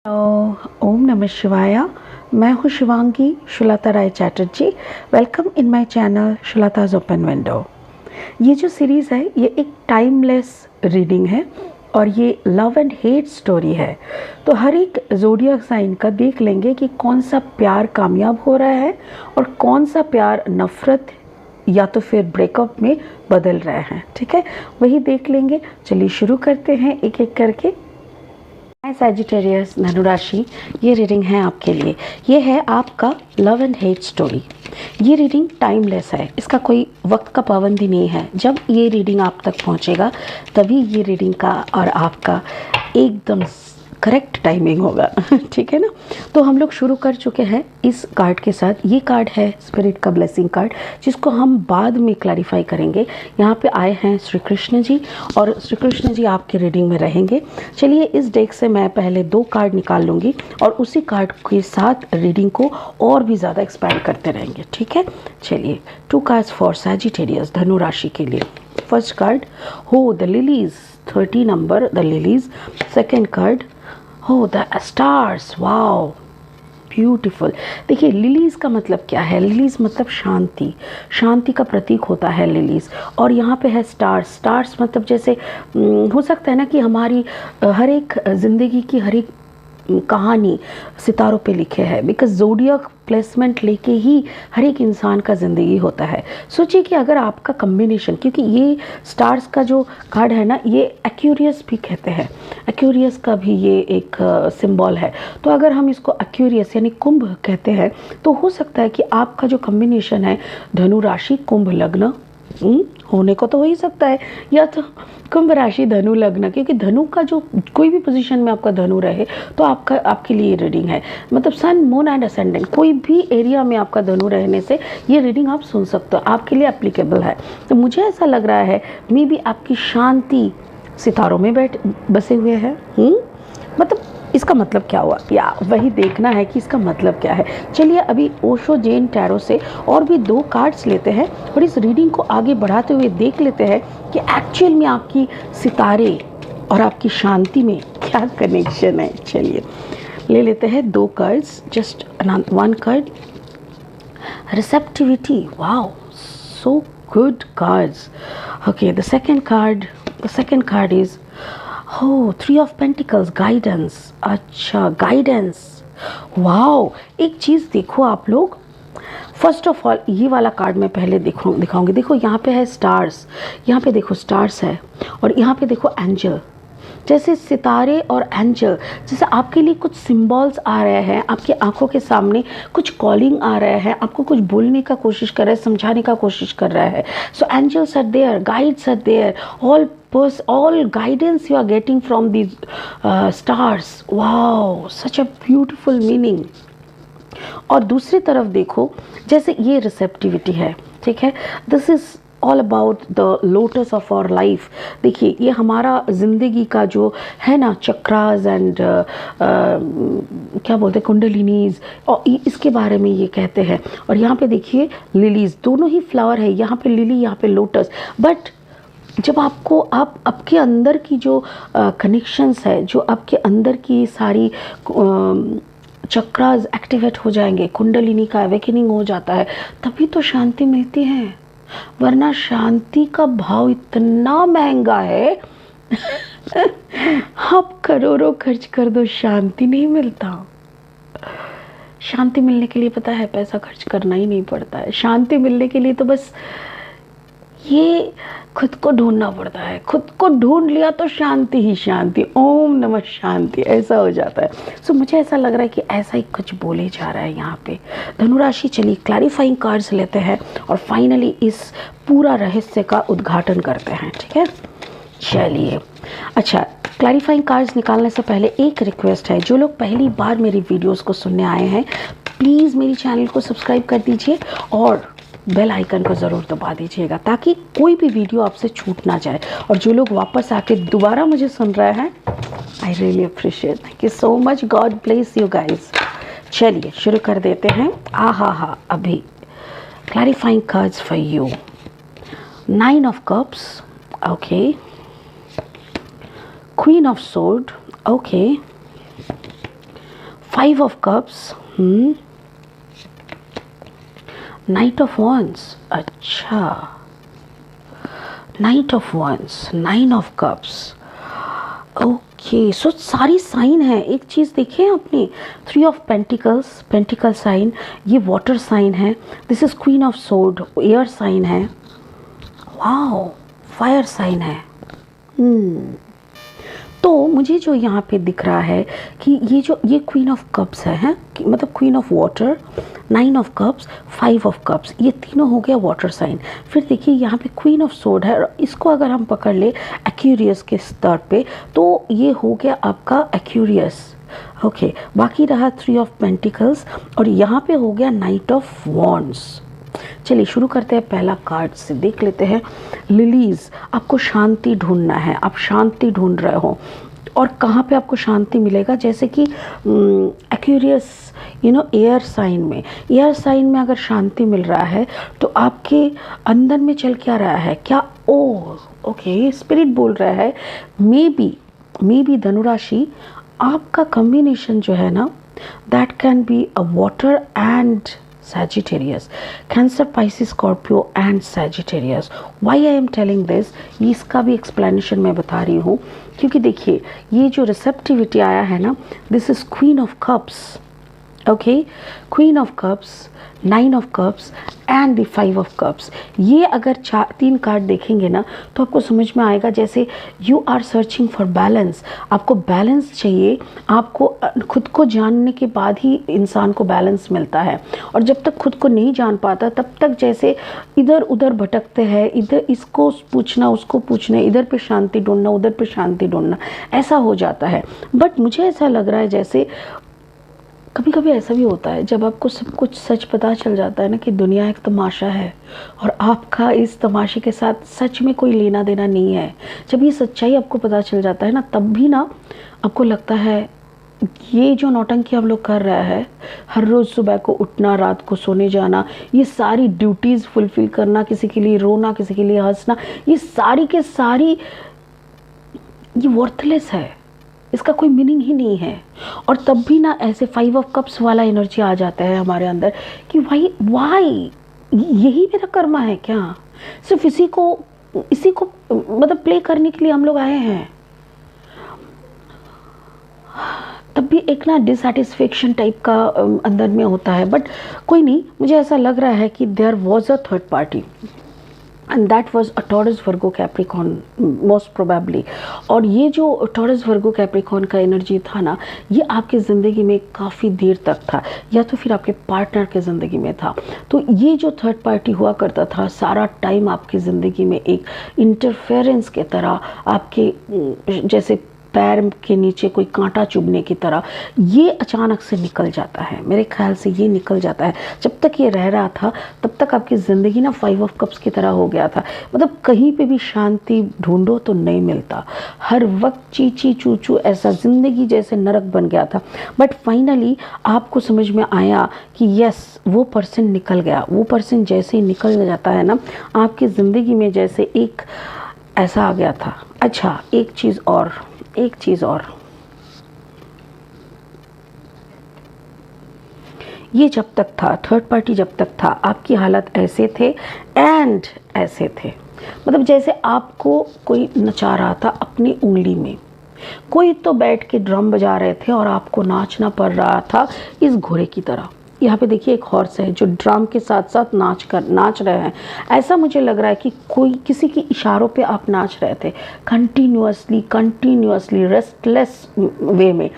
ओम नमः शिवाय। मैं हूँ Shivangi Shulata Rai Chatterjee. Welcome in my channel Shulata's open window. ये जो सीरीज़ है ये एक टाइमलेस रीडिंग है और ये लव एंड हेट स्टोरी है। तो हर एक ज़ोडिएक साइन का देख लेंगे कि कौन सा प्यार कामयाब हो रहा है और कौन सा प्यार नफ़रत या तो फिर ब्रेकअप में बदल रहा है। ठीक है, वही देख लेंगे। चलिए शुरू करते हैं एक एक करके। सैजिटेरियस धनुराशि, ये रीडिंग है आपके लिए। ये है आपका लव एंड हेट स्टोरी। ये रीडिंग टाइमलेस है, इसका कोई वक्त का पाबंदी नहीं है। जब ये रीडिंग आप तक पहुंचेगा तभी ये रीडिंग का और आपका एकदम करेक्ट टाइमिंग होगा। ठीक है ना। तो हम लोग शुरू कर चुके हैं इस कार्ड के साथ। ये कार्ड है स्पिरिट का ब्लेसिंग कार्ड, जिसको हम बाद में क्लैरिफाई करेंगे। यहाँ पे आए हैं श्री कृष्ण जी और श्री कृष्ण जी आपके रीडिंग में रहेंगे। चलिए इस डेक से मैं पहले 2 कार्ड निकाल लूँगी और उसी कार्ड के साथ रीडिंग को और भी ज़्यादा एक्सपैंड करते रहेंगे। ठीक है, चलिए 2 कार्ड्स फॉर सैजिटेरियस धनु राशि के लिए। फर्स्ट कार्ड हो the lilies, 30 number the lilies. Second card हो द स्टार्स। Wow beautiful. देखिए लिलीज़ का मतलब क्या है? लिलीज़ मतलब शांति, शांति का प्रतीक होता है लिलीज़। और यहाँ पे है स्टार्स। स्टार्स मतलब जैसे हो सकता है ना कि हमारी हर एक ज़िंदगी की हर एक कहानी सितारों पे लिखे है। बिकॉज ज़ोडिएक प्लेसमेंट लेके ही हर एक इंसान का ज़िंदगी होता है। सोचिए कि अगर आपका कम्बिनेशन, क्योंकि ये स्टार्स का जो कार्ड है ना ये एक्यूरियस भी कहते हैं, एक्यूरियस का भी ये एक सिंबल है। तो अगर हम इसको एक्यूरियस यानी कुंभ कहते हैं तो हो सकता है कि आपका जो कम्बिनेशन है धनु राशि कुंभ लग्न होने को तो हो ही सकता है, या तो कुंभ राशि धनु लग्न, क्योंकि धनु का जो कोई भी पोजीशन में आपका धनु रहे तो आपके लिए रीडिंग है। मतलब सन मून एंड असेंडेंट कोई भी एरिया में आपका धनु रहने से ये रीडिंग आप सुन सकते हो, आपके लिए एप्लीकेबल है। तो मुझे ऐसा लग रहा है मे बी आपकी शांति सितारों में बसे हुए है। मतलब इसका मतलब क्या हुआ या वही देखना है कि इसका मतलब क्या है। चलिए अभी ओशो जैन टैरो से और भी 2 कार्ड्स लेते हैं और इस रीडिंग को आगे बढ़ाते हुए देख लेते हैं कि एक्चुअल में आपकी सितारे और आपकी शांति में क्या कनेक्शन है। चलिए ले लेते हैं 2 cards, just 1 card receptivity. Wow so good cards. Okay the second card is three of pentacles, guidance. अच्छा गाइडेंस, वाओ। एक चीज़ देखो आप लोग, फर्स्ट ऑफ ऑल ये वाला कार्ड मैं पहले दिखाऊंगी। देखो यहाँ पे है स्टार्स, यहाँ पे देखो स्टार्स है और यहाँ पे देखो एंजल। जैसे सितारे और एंजल, जैसे आपके लिए कुछ सिंबल्स आ रहे हैं, आपकी आंखों के सामने कुछ कॉलिंग आ रहा है, आपको कुछ बोलने का कोशिश कर रहा है, समझाने का कोशिश कर रहा है। So angels are there, guides are there, all guidance you are getting from these stars. Wow, such a beautiful meaning. और दूसरी तरफ देखो जैसे ये रिसेप्टिविटी है, ठीक है। This is all about the lotus of our life. देखिए ये हमारा ज़िंदगी का जो है ना चक्रास एंड क्या बोलते हैं कुंडलिनीज, और इसके बारे में ये कहते हैं। और यहाँ पे देखिए लिलीज, दोनों ही फ्लावर है, यहाँ पे लिली यहाँ पे लोटस। बट जब आपके अंदर की जो कनेक्शंस है, जो आपके अंदर की सारी चक्रास एक्टिवेट हो जाएंगे, कुंडलिनी का अवेकनिंग हो जाता है, तभी तो शांति मिलती है। वरना शांति का भाव इतना महंगा है आप करोड़ों खर्च कर दो शांति नहीं मिलता। शांति मिलने के लिए पता है पैसा खर्च करना ही नहीं पड़ता है। शांति मिलने के लिए तो बस ये खुद को ढूंढना पड़ता है। खुद को ढूंढ लिया तो शांति ही शांति, ओम नमः शांति, ऐसा हो जाता है। सो मुझे ऐसा लग रहा है कि ऐसा ही कुछ बोले जा रहा है यहाँ पे धनुराशि। चलिए क्लैरिफाइंग कार्ड्स लेते हैं और फाइनली इस पूरा रहस्य का उद्घाटन करते हैं। ठीक है, चलिए। अच्छा, क्लैरिफाइंग कार्ड्स निकालने से पहले एक रिक्वेस्ट है, जो लोग पहली बार मेरी वीडियोस को सुनने आए हैं प्लीज़ मेरी चैनल को सब्सक्राइब कर दीजिए और बेल आइकन को ज़रूर दबा दीजिएगा ताकि कोई भी वीडियो आपसे छूट ना जाए। और जो लोग वापस आके दोबारा मुझे सुन रहे हैं, I really appreciate, thank you so much, God bless you guys. चलिए शुरू कर देते हैं। हा अभी clarifying cards for you. 9 of cups, okay. Queen of sword, okay. 5 of cups, knight of wands, अच्छा, knight of wands, 9 of cups, okay. So सारी sign है। एक चीज़ देखें आपने, 3 ऑफ पेंटिकल्स, पेंटिकल साइन, ये वाटर साइन है। This is queen of sword, air sign है। वाओ, फायर साइन है। तो मुझे जो यहाँ पे दिख रहा है कि ये क्वीन ऑफ कप्स है, मतलब queen of water, 9 of cups, 5 of cups, ये तीनों हो गया वाटर साइन। फिर देखिए यहाँ पे क्वीन ऑफ सोर्ड है, इसको अगर हम पकड़ ले एक्वेरियस के स्तर पे तो ये हो गया आपका एक्वेरियस, ओके। बाकी रहा 3 ऑफ पेंटिकल्स और यहाँ पे हो गया नाइट ऑफ वॉन्ड्स। चलिए शुरू करते हैं, पहला कार्ड से देख लेते हैं। लिलीज, आपको शांति ढूंढना है, आप शांति ढूंढ रहे हो और कहाँ पे आपको शांति मिलेगा, जैसे कि एक्वेरियस एयर साइन में, एयर साइन में अगर शांति मिल रहा है तो आपके अंदर में चल क्या रहा है, क्या ओके स्पिरिट बोल रहा है मे बी धनुराशि आपका कॉम्बिनेशन जो है ना, that can be a water and Sagittarius, Cancer, Pisces, Scorpio and Sagittarius. Why I am telling this, इसका भी explanation मैं बता रही हूँ क्योंकि देखिए ये जो receptivity आया है ना, this is Queen of Cups, okay, Queen of Cups, 9 of Cups and the 5 of Cups. ये अगर 3 कार्ड देखेंगे ना तो आपको समझ में आएगा जैसे you are searching for balance, आपको बैलेंस चाहिए, आपको खुद को जानने के बाद ही इंसान को बैलेंस मिलता है। और जब तक खुद को नहीं जान पाता तब तक जैसे इधर उधर भटकते हैं, इधर इसको पूछना उसको पूछना, इधर पे शांति ढूंढना उधर पे शांति ढूंढना, ऐसा हो जाता है। बट मुझे ऐसा लग रहा है जैसे कभी कभी ऐसा भी होता है जब आपको सब कुछ सच पता चल जाता है ना कि दुनिया एक तमाशा है और आपका इस तमाशे के साथ सच में कोई लेना देना नहीं है। जब ये सच्चाई आपको पता चल जाता है ना, तब भी ना आपको लगता है ये जो नौटंकी हम लोग कर रहा है, हर रोज़ सुबह को उठना, रात को सोने जाना, ये सारी ड्यूटीज़ फुलफ़िल करना, किसी के लिए रोना, किसी के लिए हंसना, ये सारी के सारी ये वर्थलेस है, इसका कोई मीनिंग ही नहीं है। और तब भी ना ऐसे 5 ऑफ कप्स वाला एनर्जी आ जाता है हमारे अंदर कि वाई यही मेरा कर्मा है क्या, सिर्फ इसी को मतलब प्ले करने के लिए हम लोग आए हैं। तब भी एक ना डिससेटिस्फेक्शन टाइप का अंदर में होता है। बट कोई नहीं, मुझे ऐसा लग रहा है कि there was a third party and that was a Taurus Virgo Capricorn most probably. और ये जो टॉरस वर्गो कैप्रिकॉन का एनर्जी था ना, ये आपकी ज़िंदगी में काफ़ी देर तक था या तो फिर आपके पार्टनर के ज़िंदगी में था। तो ये जो थर्ड पार्टी हुआ करता था सारा टाइम आपकी ज़िंदगी में एक इंटरफेरेंस के तरह, आपके जैसे पैर के नीचे कोई कांटा चुभने की तरह ये अचानक से निकल जाता है। मेरे ख्याल से ये निकल जाता है। जब तक ये रह रहा था तब तक आपकी ज़िंदगी ना 5 ऑफ कप्स की तरह हो गया था। मतलब कहीं पे भी शांति ढूंढो तो नहीं मिलता, हर वक्त चीची चूचू, ऐसा ज़िंदगी जैसे नरक बन गया था। बट फाइनली आपको समझ में आया कि यस, वो पर्सन निकल गया। वो पर्सन जैसे ही निकल जाता है ना, आपकी ज़िंदगी में जैसे एक ऐसा आ गया था। अच्छा, एक चीज़ और, ये जब तक था, थर्ड पार्टी जब तक था, आपकी हालत ऐसे थे एंड ऐसे थे, मतलब जैसे आपको कोई नचा रहा था अपनी उंगली में, कोई तो बैठ के ड्रम बजा रहे थे और आपको नाचना पड़ रहा था इस घोड़े की तरह। यहाँ पे देखिए एक हॉर्स है जो ड्रम के साथ साथ नाच रहे हैं। ऐसा मुझे लग रहा है कि कोई किसी के इशारों पे आप नाच रहे थे कंटिन्यूअसली रेस्टलेस वे में।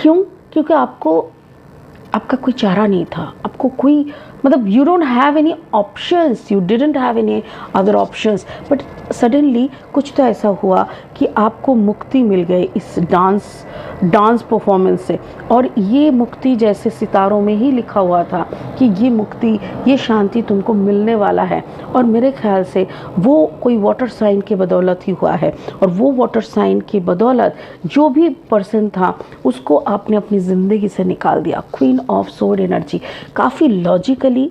क्यों? क्योंकि आपका कोई चारा नहीं था, आपको कोई मतलब you don't have any options, you didn't have any other options. But suddenly कुछ तो ऐसा हुआ कि आपको मुक्ति मिल गई इस डांस परफॉर्मेंस से। और ये मुक्ति जैसे सितारों में ही लिखा हुआ था कि ये मुक्ति, ये शांति तुमको मिलने वाला है। और मेरे ख्याल से वो कोई वाटर साइन के बदौलत ही हुआ है। और वो वाटर साइन की बदौलत जो भी पर्सन था उसको आपने अपनी ज़िंदगी से निकाल दिया। क्वीन ऑफ सोर्ड एनर्जी काफ़ी लॉजिकली,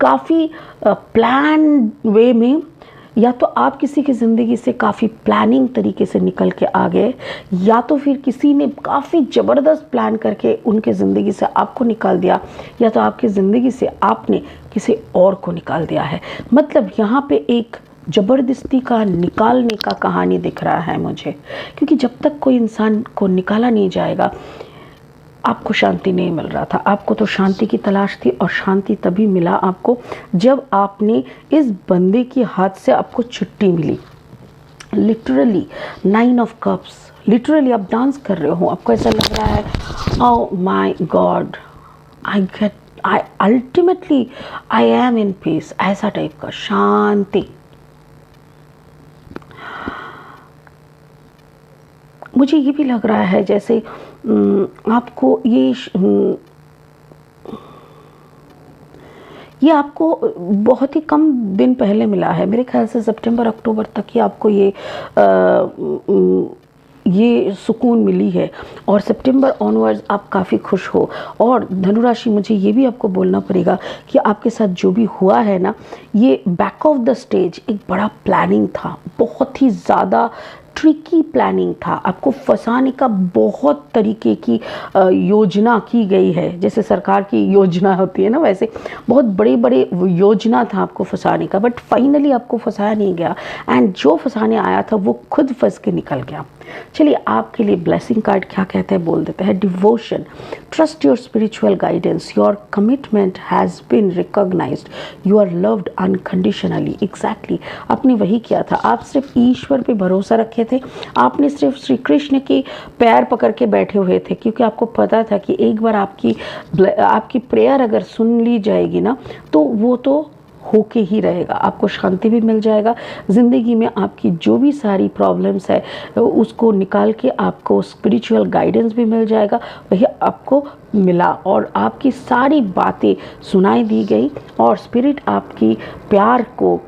काफ़ी प्लान वे में या तो आप किसी की ज़िंदगी से काफ़ी प्लानिंग तरीके से निकल के आ गए, या तो फिर किसी ने काफ़ी ज़बरदस्त प्लान करके उनके ज़िंदगी से आपको निकाल दिया, या तो आपकी ज़िंदगी से आपने किसी और को निकाल दिया है। मतलब यहाँ पे एक ज़बरदस्ती का निकालने का कहानी दिख रहा है मुझे, क्योंकि जब तक कोई इंसान को निकाला नहीं जाएगा आपको शांति नहीं मिल रहा था। आपको तो शांति की तलाश थी, और शांति तभी मिला आपको जब आपने इस बंदे के हाथ से आपको छुट्टी मिली। लिटरली 9 ऑफ कप्स, लिटरली आप डांस कर रहे हो, आपको ऐसा लग रहा है oh my God, I ultimately I am in peace, ऐसा टाइप का शांति। मुझे ये भी लग रहा है जैसे आपको ये आपको बहुत ही कम दिन पहले मिला है। मेरे ख्याल से सितंबर अक्टूबर तक ही आपको ये सुकून मिली है, और सितंबर ऑनवर्ड्स आप काफ़ी खुश हो। और धनुराशि, मुझे ये भी आपको बोलना पड़ेगा कि आपके साथ जो भी हुआ है ना, ये बैक ऑफ द स्टेज एक बड़ा प्लानिंग था, बहुत ही ज़्यादा ट्रिकी प्लानिंग था। आपको फंसाने का बहुत तरीके की योजना की गई है, जैसे सरकार की योजना होती है ना, वैसे बहुत बड़े बड़े योजना था आपको फंसाने का, बट फाइनली आपको फंसाया नहीं गया, एंड जो फंसाने आया था वो खुद फंस के निकल गया। चलिए, आपके लिए ब्लेसिंग कार्ड क्या कहते हैं बोल देते हैं। Devotion, trust your spiritual guidance, your commitment has been recognised, you are loved unconditionally. Exactly, आपने वही किया था। आप सिर्फ ईश्वर पे भरोसा रखे थे, आपने सिर्फ श्री कृष्ण के पैर पकड़ के बैठे हुए थे, क्योंकि आपको पता था कि एक बार आपकी प्रेयर अगर सुन ली जाएगी ना, तो वो तो होके ही रहेगा। आपको शांति भी मिल जाएगा, ज़िंदगी में आपकी जो भी सारी प्रॉब्लम्स है उसको निकाल के आपको स्पिरिचुअल गाइडेंस भी मिल जाएगा, वही आपको मिला, और आपकी सारी बातें सुनाई दी गई, और स्पिरिट आपकी प्यार को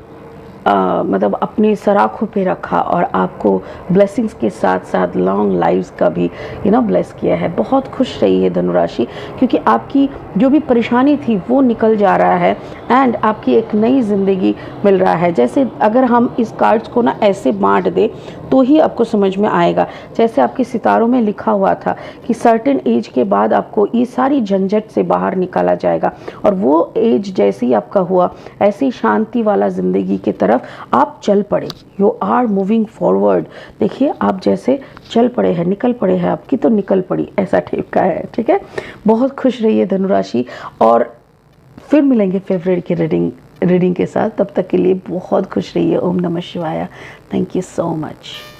मतलब अपने सराखों पे रखा, और आपको ब्लेसिंग्स के साथ साथ लॉन्ग लाइव्स का भी ब्लेस किया है। बहुत खुश रही है धनुराशि, क्योंकि आपकी जो भी परेशानी थी वो निकल जा रहा है, एंड आपकी एक नई ज़िंदगी मिल रहा है। जैसे अगर हम इस कार्ड्स को ना ऐसे बांट दें तो ही आपको समझ में आएगा। जैसे आपके सितारों में लिखा हुआ था कि सर्टेन एज के बाद आपको ये सारी झंझट से बाहर निकाला जाएगा, और वो एज जैसे ही आपका हुआ, ऐसे ही शांति वाला ज़िंदगी की तरफ आप चल पड़े। You are moving forward. देखिए, आप जैसे चल पड़े हैं, निकल पड़े हैं, आपकी तो निकल पड़ी, ऐसा टाइप का है। ठीक है, बहुत खुश रहिए धनुराशि, और फिर मिलेंगे फेवरेट की रीडिंग के साथ। तब तक के लिए बहुत खुश रहिए। ओम नमः शिवाय। Thank you so much.